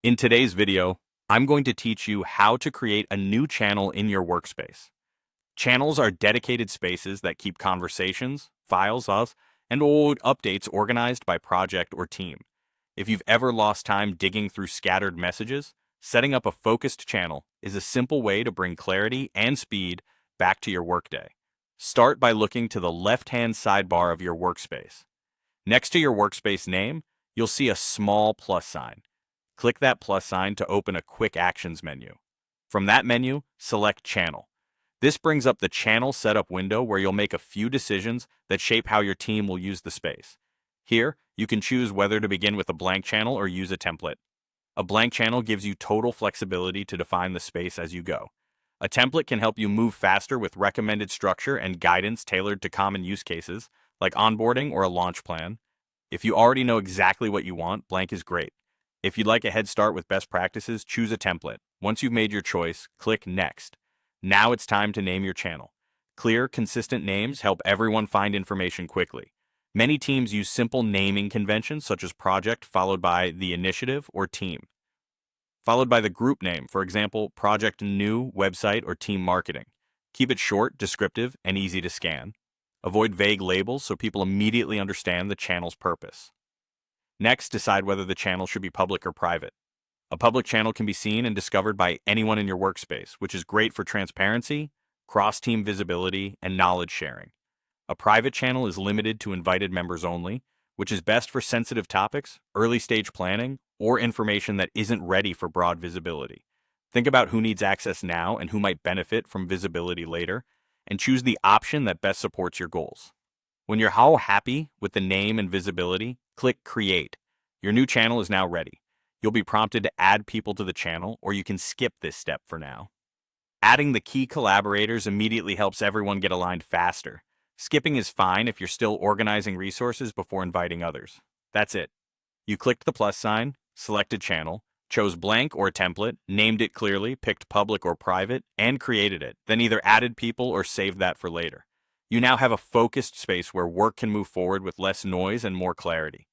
In today's video, I'm going to teach you how to create a new channel in your workspace. Channels are dedicated spaces that keep conversations, files, and old updates organized by project or team. If you've ever lost time digging through scattered messages, setting up a focused channel is a simple way to bring clarity and speed back to your workday. Start by looking to the left-hand sidebar of your workspace. Next to your workspace name, you'll see a small plus sign. Click that plus sign to open a Quick Actions menu. From that menu, select Channel. This brings up the Channel Setup window where you'll make a few decisions that shape how your team will use the space. Here, you can choose whether to begin with a blank channel or use a template. A blank channel gives you total flexibility to define the space as you go. A template can help you move faster with recommended structure and guidance tailored to common use cases, like onboarding or a launch plan. If you already know exactly what you want, blank is great. If you'd like a head start with best practices, choose a template. Once you've made your choice, click Next. Now it's time to name your channel. Clear, consistent names help everyone find information quickly. Many teams use simple naming conventions such as project followed by the initiative or team, followed by the group name, for example, project new, website, or team marketing. Keep it short, descriptive, and easy to scan. Avoid vague labels so people immediately understand the channel's purpose. Next, decide whether the channel should be public or private. A public channel can be seen and discovered by anyone in your workspace, which is great for transparency, cross-team visibility, and knowledge sharing. A private channel is limited to invited members only, which is best for sensitive topics, early-stage planning, or information that isn't ready for broad visibility. Think about who needs access now and who might benefit from visibility later, and choose the option that best supports your goals. When you're all happy with the name and visibility, click Create. Your new channel is now ready. You'll be prompted to add people to the channel, or you can skip this step for now. Adding the key collaborators immediately helps everyone get aligned faster. Skipping is fine if you're still organizing resources before inviting others. That's it. You clicked the plus sign, selected channel, chose blank or template, named it clearly, picked public or private, and created it, then either added people or saved that for later. You now have a focused space where work can move forward with less noise and more clarity.